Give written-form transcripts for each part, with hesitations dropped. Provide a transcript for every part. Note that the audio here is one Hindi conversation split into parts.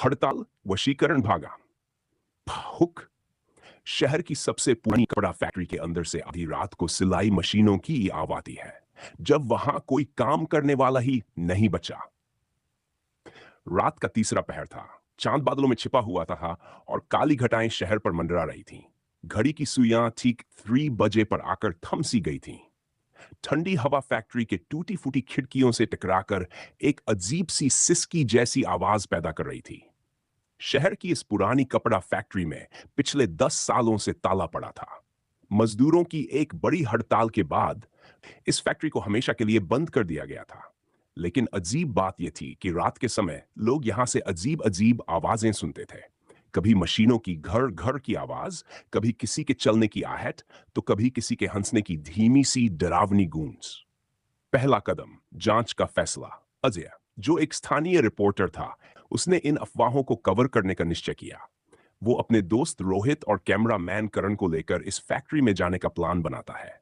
हड़ताल, वशीकरण भागा। हुक। शहर की सबसे पुरानी कपड़ा फैक्ट्री के अंदर से आधी रात को सिलाई मशीनों की आवाज आती है, जब वहां कोई काम करने वाला ही नहीं बचा। रात का तीसरा पहर था। चांद बादलों में छिपा हुआ था और काली घटाएं शहर पर मंडरा रही थीं। घड़ी की सुइयां ठीक 3 बजे पर आकर थम सी गई थीं। ठंडी हवा फैक्ट्री के टूटी फूटी खिड़कियों से टकराकर एक अजीब सी सिसकी जैसी आवाज पैदा कर रही थी। शहर की इस पुरानी कपड़ा फैक्ट्री में पिछले 10 सालों से ताला पड़ा था। मजदूरों की एक बड़ी हड़ताल के बाद इस फैक्ट्री को हमेशा के लिए बंद कर दिया गया था। लेकिन अजीब बात यह थी कि रात के समय लोग यहां से अजीब अजीब आवाजें सुनते थे। कभी मशीनों की घर घर की आवाज, कभी किसी के चलने की आहट, तो कभी किसी के हंसने की धीमी सी डरावनी गूंज। पहला कदम, जांच का फैसला। अजय, जो एक स्थानीय रिपोर्टर था, उसने इन अफवाहों को कवर करने का निश्चय किया। वो अपने दोस्त रोहित और कैमरामैन करण को लेकर इस फैक्ट्री में जाने का प्लान बनाता है।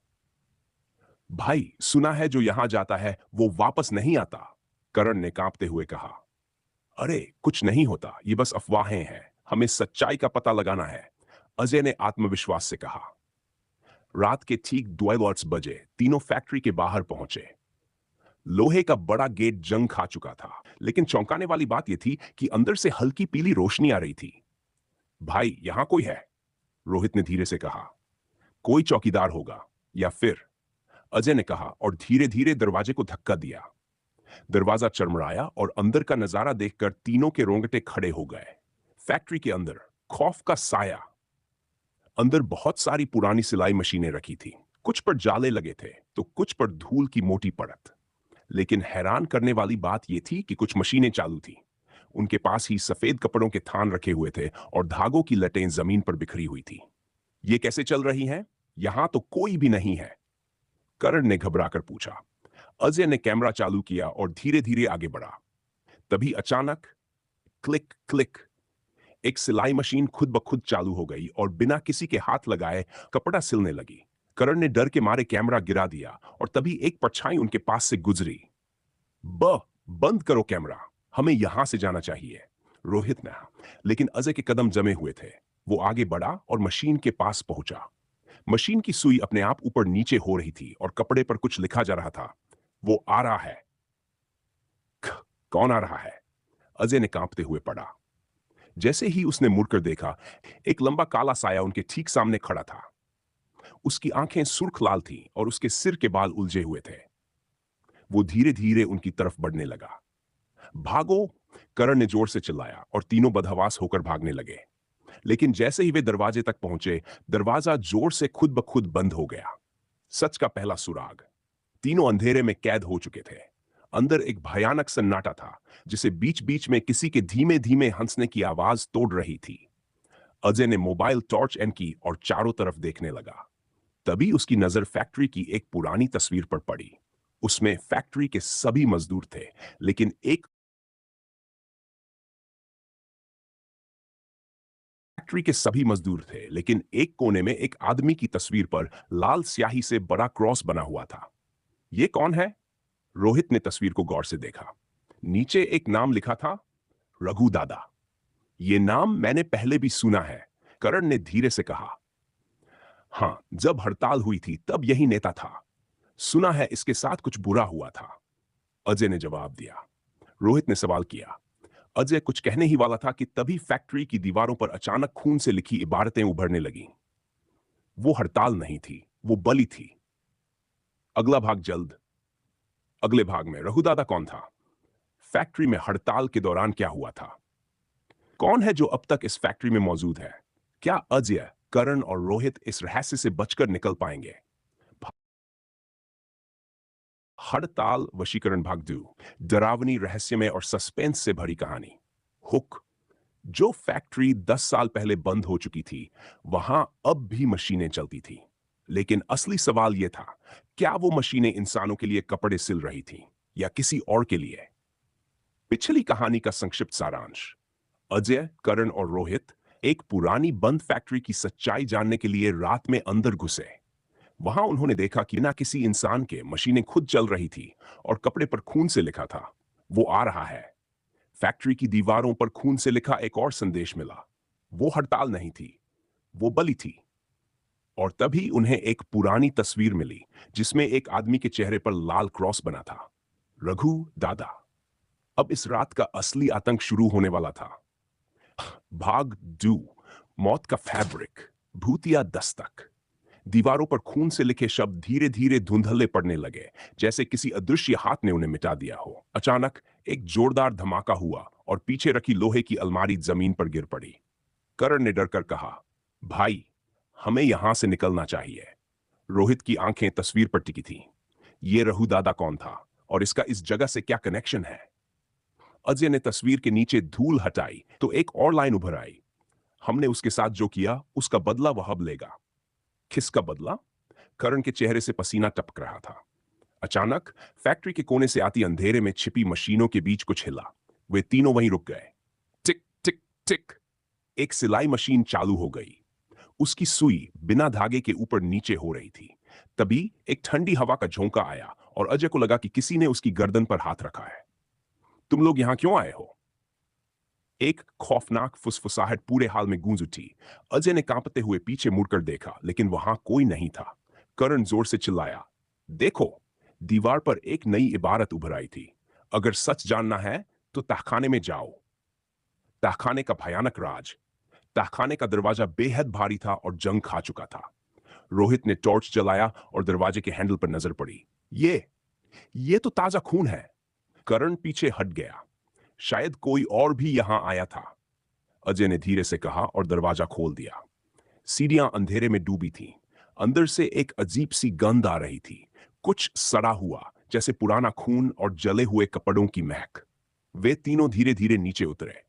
भाई, सुना है जो यहां जाता है वो वापस नहीं आता, करण ने कांपते हुए कहा। अरे कुछ नहीं होता, ये बस अफवाहें हैं, हमें सच्चाई का पता लगाना है, अजय ने आत्मविश्वास से कहा। रात के ठीक 2 बजे तीनों फैक्ट्री के बाहर पहुंचे। लोहे का बड़ा गेट जंग खा चुका था, लेकिन चौंकाने वाली बात यह थी कि अंदर से हल्की पीली रोशनी आ रही थी। भाई, यहां कोई है, रोहित ने धीरे से कहा। कोई चौकीदार होगा, या फिर, अजय ने कहा और धीरे धीरे दरवाजे को धक्का दिया। दरवाजा चरमराया और अंदर का नजारा देखकर तीनों के रोंगटे खड़े हो गए। फैक्ट्री के अंदर खौफ का साया। अंदर बहुत सारी पुरानी सिलाई मशीनें रखी थी। कुछ पर जाले लगे थे तो कुछ पर धूल की मोटी परत। लेकिन हैरान करने वाली बात यह थी कि कुछ मशीनें चालू थी। उनके पास ही सफेद कपड़ों के थान रखे हुए थे और धागों की लटें जमीन पर बिखरी हुई थी। ये कैसे चल रही हैं? यहां तो कोई भी नहीं है, करण ने घबराकर पूछा। अजय ने कैमरा चालू किया और धीरे धीरे आगे बढ़ा। तभी अचानक, क्लिक क्लिक, एक सिलाई मशीन खुद ब खुद चालू हो गई और बिना किसी के हाथ लगाए कपड़ा सिलने लगी। करण ने डर के मारे कैमरा गिरा दिया और तभी एक परछाई उनके पास से गुजरी। बंद करो कैमरा, हमें यहां से जाना चाहिए, रोहित ने। लेकिन अजय के कदम जमे हुए थे। वो आगे बढ़ा और मशीन के पास पहुंचा। मशीन की सुई अपने आप ऊपर नीचे हो रही थी और कपड़े पर कुछ लिखा जा रहा था। वो आ रहा है। कौन आ रहा है? अजय ने कांपते हुए पढ़ा। जैसे ही उसने मुड़कर देखा, एक लंबा काला साया उनके ठीक सामने खड़ा था। उसकी आंखें सुर्ख लाल थीं और उसके सिर के बाल उलझे हुए थे। वो धीरे धीरे उनकी तरफ बढ़ने लगा। भागो, करण ने जोर से चिल्लाया और तीनों बदहवास होकर भागने लगे। लेकिन जैसे ही वे दरवाजे तक पहुंचे, दरवाजा जोर से खुद ब खुद बंद हो गया। सच का पहला सुराग। तीनों अंधेरे में कैद हो चुके थे। अंदर एक भयानक सन्नाटा था, जिसे बीच बीच में किसी के धीमे धीमे हंसने की आवाज तोड़ रही थी। अजय ने मोबाइल टॉर्च ऑन की और चारों तरफ देखने लगा। तभी उसकी नजर फैक्ट्री की एक पुरानी तस्वीर पर पड़ी। उसमें फैक्ट्री के सभी मजदूर थे, लेकिन एक फैक्ट्री के सभी मजदूर थे, लेकिन एक कोने में एक आदमी की तस्वीर पर लाल स्याही से बड़ा क्रॉस बना हुआ था। ये कौन है? रोहित ने तस्वीर को गौर से देखा। नीचे एक नाम लिखा था, रघु दादा। ये नाम मैंने पहले भी सुना है, करण ने धीरे से कहा। हाँ, जब हड़ताल हुई थी तब यही नेता था। सुना है इसके साथ कुछ बुरा हुआ था, अजय ने जवाब दिया। रोहित ने सवाल किया। अजय कुछ कहने ही वाला था कि तभी फैक्ट्री की दीवारों पर अचानक खून से लिखी इबारतें उभरने लगीं। वो हड़ताल नहीं थी, वो बलि थी। अगला भाग जल्द। अगले भाग में रघुदादा कौन था? फैक्ट्री में हड़ताल के दौरान क्या हुआ था? कौन है जो अब तक इस फैक्ट्री में मौजूद है? क्या अजय, करण और रोहित इस रहस्य से बचकर निकल पाएंगे? हड़ताल, वशीकरण भाग 2। डरावनी, रहस्यमय और सस्पेंस से भरी कहानी। हुक। जो फैक्ट्री 10 साल पहले बंद हो चुकी थी, वहां अब भी मशीनें चलती थी। लेकिन असली सवाल यह था, क्या वो मशीनें इंसानों के लिए कपड़े सिल रही थीं या किसी और के लिए? पिछली कहानी का संक्षिप्त सारांश। अजय, करण और रोहित एक पुरानी बंद फैक्ट्री की सच्चाई जानने के लिए रात में अंदर घुसे। वहां उन्होंने देखा कि ना किसी इंसान के मशीनें खुद चल रही थी और कपड़े पर खून से लिखा था, वो आ रहा है। फैक्ट्री की दीवारों पर खून से लिखा एक और संदेश मिला। वो हड़ताल नहीं थी, वो बलि थी। और तभी उन्हें एक पुरानी तस्वीर मिली जिसमें एक आदमी के चेहरे पर लाल क्रॉस बना था। रघु दादा। अब इस रात का असली आतंक शुरू होने वाला था। भाग 2। मौत का फैब्रिक। भूतिया दस्तक। दीवारों पर खून से लिखे शब्द धीरे धीरे धुंधले पड़ने लगे, जैसे किसी अदृश्य हाथ ने उन्हें मिटा दिया हो। अचानक एक जोरदार धमाका हुआ और पीछे रखी लोहे की अलमारी जमीन पर गिर पड़ी। करण ने डरकर कहा, भाई, हमें यहां से निकलना चाहिए। रोहित की आंखें तस्वीर पर टिकी थीं। ये रघु दादा कौन था और इसका इस जगह से क्या कनेक्शन है? अजय ने तस्वीर के नीचे धूल हटाई तो एक और लाइन उभर आई। हमने उसके साथ जो किया उसका बदला वह अब लेगा। किसका बदला? करण के चेहरे से पसीना टपक रहा था। अचानक फैक्ट्री के कोने से आती अंधेरे में छिपी मशीनों के बीच कुछ हिला। वे तीनों वहीं रुक गए। टिक टिक टिक। एक सिलाई मशीन चालू हो गई। उसकी सुई बिना धागे के ऊपर नीचे हो रही थी। तभी एक ठंडी हवा का झोंका आया और अजय को लगा कि किसी ने उसकी गर्दन पर हाथ रखा है। तुम लोग यहां क्यों आए हो? एक खौफनाक फुसफुसाहट पूरे हाल में गूंज उठी। अजय ने कांपते हुए पीछे मुड़कर देखा, लेकिन वहां कोई नहीं था। करण जोर से चिल्लाया, देखो! दीवार पर एक नई इबारत उभर आई थी। अगर सच जानना है तो तहखाने में जाओ। तहखाने का भयानक राज। तहखाने का दरवाजा बेहद भारी था और जंग खा चुका था। रोहित ने टॉर्च जलाया और दरवाजे के हैंडल पर नजर पड़ी। ये तो ताजा खून है। करण पीछे हट गया। शायद कोई और भी यहां आया था। अजय ने धीरे से कहा और दरवाजा खोल दिया। सीढ़ियां अंधेरे में डूबी थीं। अंदर से एक अजीब सी गंध आ रही थी, कुछ सड़ा हुआ, जैसे पुराना खून और जले हुए कपड़ों की महक। वे तीनों धीरे धीरे नीचे उतरे।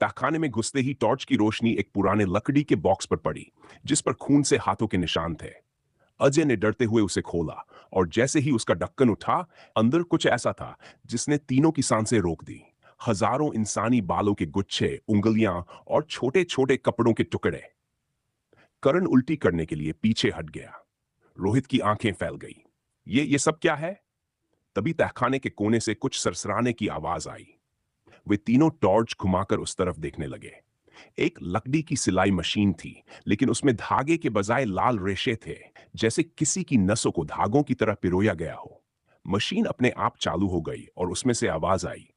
तहखाने में घुसते ही टॉर्च की रोशनी एक पुराने लकड़ी के बॉक्स पर पड़ी, जिस पर खून से हाथों के निशान थे। अजय ने डरते हुए उसे खोला और जैसे ही उसका ढक्कन उठा, अंदर कुछ ऐसा था जिसने तीनों की सांसें रोक दी। हजारों इंसानी बालों के गुच्छे, उंगलियां और छोटे छोटे कपड़ों के टुकड़े। करण उल्टी करने के लिए पीछे हट गया। रोहित की आंखें फैल गई। ये सब क्या है? तभी तहखाने के कोने से कुछ सरसराने की आवाज आई। वे तीनों टॉर्च घुमाकर उस तरफ देखने लगे। एक लकड़ी की सिलाई मशीन थी, लेकिन उसमें धागे के बजाय लाल रेशे थे, जैसे किसी की नसों को धागों की तरह पिरोया गया हो। मशीन अपने आप चालू हो गई और उसमें से आवाज आई।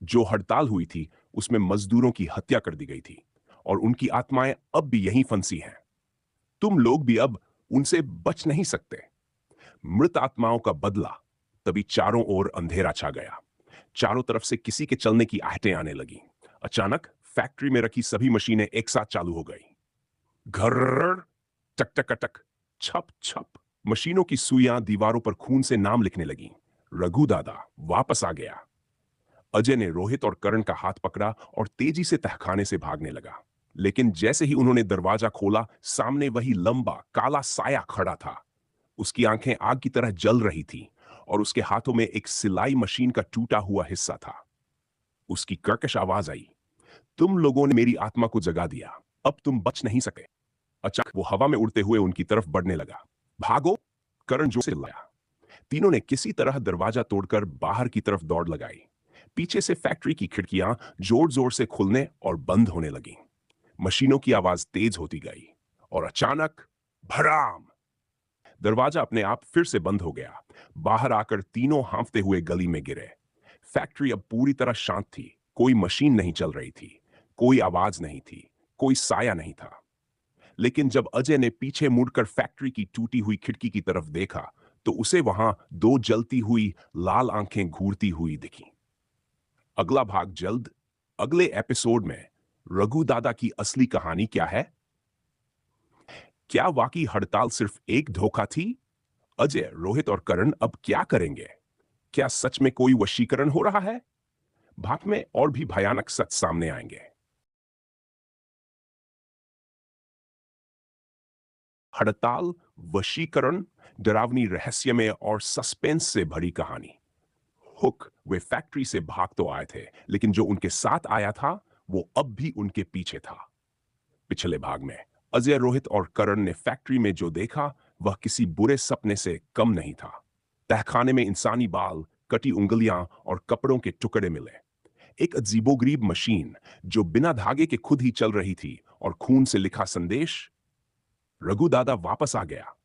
जो हड़ताल हुई थी उसमें मजदूरों की हत्या कर दी गई थी और उनकी आत्माएं अब भी यहीं फंसी हैं। तुम लोग भी अब उनसे बच नहीं सकते। मृत आत्माओं का बदला। तभी चारों ओर अंधेरा छा गया। चारों तरफ से किसी के चलने की आहटें आने लगी। अचानक फैक्ट्री में रखी सभी मशीनें एक साथ चालू हो गई। घर्र, टक टक टक, छप छप। मशीनों की सुइयां दीवारों पर खून से नाम लिखने लगी। रघु दादा वापस आ गया। अजय ने रोहित और करण का हाथ पकड़ा और तेजी से तहखाने से भागने लगा। लेकिन जैसे ही उन्होंने दरवाजा खोला, सामने वही लंबा काला साया खड़ा था। उसकी आंखें आग की तरह जल रही थीं और उसके हाथों में एक सिलाई मशीन का टूटा हुआ हिस्सा था। उसकी कर्कश आवाज आई, तुम लोगों ने मेरी आत्मा को जगा दिया, अब तुम बच नहीं सके। अचानक वो हवा में उड़ते हुए उनकी तरफ बढ़ने लगा। भागो! करण जोर से चिल्लाया। तीनों ने किसी तरह दरवाजा तोड़कर बाहर की तरफ दौड़ लगाई। पीछे से फैक्ट्री की खिड़कियां जोर जोर से खुलने और बंद होने लगी। मशीनों की आवाज तेज होती गई और अचानक भड़ाम! दरवाजा अपने आप फिर से बंद हो गया। बाहर आकर तीनों हांफते हुए गली में गिरे। फैक्ट्री अब पूरी तरह शांत थी। कोई मशीन नहीं चल रही थी, कोई आवाज नहीं थी, कोई साया नहीं था। लेकिन जब अजय ने पीछे मुड़कर फैक्ट्री की टूटी हुई खिड़की की तरफ देखा, तो उसे वहां दो जलती हुई लाल आंखें घूरती हुई दिखी। अगला भाग जल्द। अगले एपिसोड में रघु दादा की असली कहानी क्या है? क्या वाकई हड़ताल सिर्फ एक धोखा थी? अजय, रोहित और करण अब क्या करेंगे? क्या सच में कोई वशीकरण हो रहा है? भाग में और भी भयानक सच सामने आएंगे। हड़ताल, वशीकरण, डरावनी रहस्यमय और सस्पेंस से भरी कहानी। हुक वे फैक्ट्री से भाग तो आए थे, लेकिन जो उनके साथ आया था वो अब भी उनके पीछे था। पिछले भाग में अजय, रोहित और करण ने फैक्ट्री में जो देखा वह किसी बुरे सपने से कम नहीं था। तहखाने में इंसानी बाल, कटी उंगलियां और कपड़ों के टुकड़े मिले। एक अजीबोगरीब मशीन जो बिना धागे के खुद ही चल रही थी और खून से लिखा संदेश। रघु दादा वापस आ गया।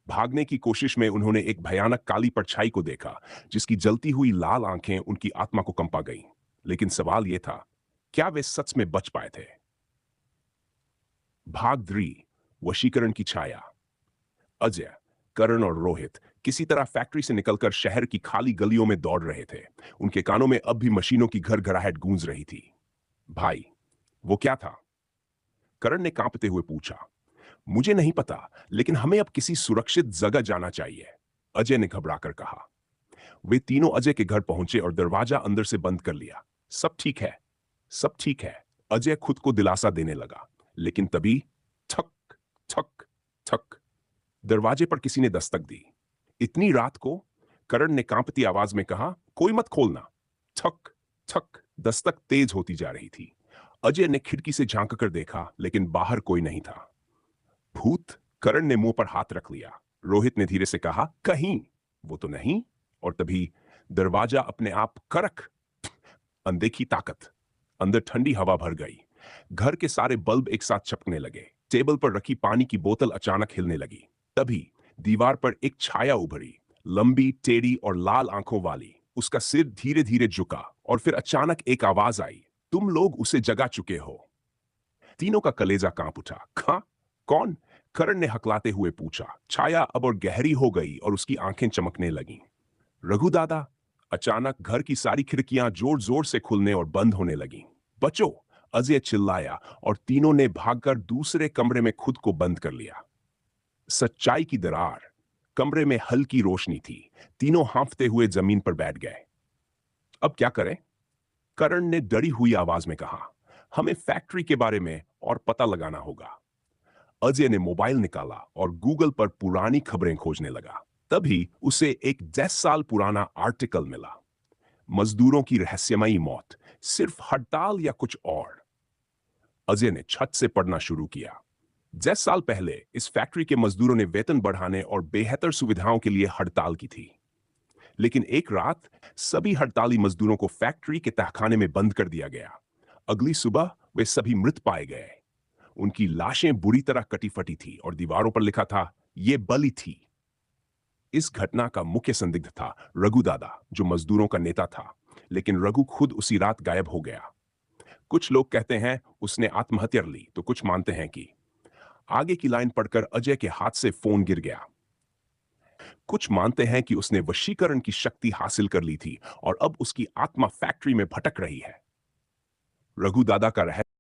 भागने की कोशिश में उन्होंने एक भयानक काली परछाई को देखा जिसकी जलती हुई लाल आंखें उनकी आत्मा को कंपा गईं। लेकिन सवाल यह था, क्या वे सच में बच पाए थे? भाग 3, वशीकरण की छाया। अजय, करण और रोहित किसी तरह फैक्ट्री से निकलकर शहर की खाली गलियों में दौड़ रहे थे। उनके कानों में अब भी मशीनों की घरघराहट गूंज रही थी। भाई, वो क्या था? करण ने कांपते हुए पूछा। मुझे नहीं पता, लेकिन हमें अब किसी सुरक्षित जगह जाना चाहिए, अजय ने घबराकर कहा। वे तीनों अजय के घर पहुंचे और दरवाजा अंदर से बंद कर लिया। सब ठीक है, सब ठीक है, अजय खुद को दिलासा देने लगा। लेकिन तभी ठक ठक ठक, दरवाजे पर किसी ने दस्तक दी। इतनी रात को? करण ने कांपती आवाज में कहा, कोई मत खोलना। ठक ठक, दस्तक तेज होती जा रही थी। अजय ने खिड़की से झांक कर देखा, लेकिन बाहर कोई नहीं था। भूत? करण ने मुंह पर हाथ रख लिया। रोहित ने धीरे से कहा, कहीं वो तो नहीं। और तभी दरवाजा अपने आप करक। अनदेखी ताकत। अंदर ठंडी हवा भर गई। घर के सारे बल्ब एक साथ चमकने लगे। टेबल पर रखी पानी की बोतल अचानक हिलने लगी। तभी दीवार पर एक छाया उभरी, लंबी, टेढ़ी और लाल आंखों वाली। उसका सिर धीरे धीरे झुका और फिर अचानक एक आवाज आई, तुम लोग उसे जगा चुके हो। तीनों का कलेजा कांप उठा। कौन? करण ने हकलाते हुए पूछा। छाया अब और गहरी हो गई और उसकी आंखें चमकने लगीं। रघु दादा। अचानक घर की सारी खिड़कियां जोर जोर से खुलने और बंद होने लगीं। बचो, अजय चिल्लाया और तीनों ने भागकर दूसरे कमरे में खुद को बंद कर लिया। सच्चाई की दरार। कमरे में हल्की रोशनी थी। तीनों हांफते हुए जमीन पर बैठ गए। अब क्या करें? करण ने डरी हुई आवाज में कहा। हमें फैक्ट्री के बारे में और पता लगाना होगा। अजय ने मोबाइल निकाला और गूगल पर पुरानी खबरें खोजने लगा। तभी उसे एक 10 साल पुराना आर्टिकल मिला। मजदूरों की रहस्यमयी मौत, सिर्फ हड़ताल या कुछ और? अजय ने छत से पढ़ना शुरू किया। 10 साल पहले इस फैक्ट्री के मजदूरों ने वेतन बढ़ाने और बेहतर सुविधाओं के लिए हड़ताल की थी। लेकिन एक रात सभी हड़ताली मजदूरों को फैक्ट्री के तहखाने में बंद कर दिया गया। अगली सुबह वे सभी मृत पाए गए। उनकी लाशें बुरी तरह कटी फटी थी और दीवारों पर लिखा था, ये बलि थी। इस घटना का मुख्य संदिग्ध था रघु दादा, जो मजदूरों का नेता था। लेकिन रघु खुद उसी रात गायब हो गया। कुछ लोग कहते हैं उसने आत्महत्या कर ली, तो कुछ मानते हैं कि आगे की लाइन पढ़कर अजय के हाथ से फोन गिर गया। कुछ मानते हैं कि उसने वशीकरण की शक्ति हासिल कर ली थी और अब उसकी आत्मा फैक्ट्री में भटक रही है। रघु दादा का रहस्य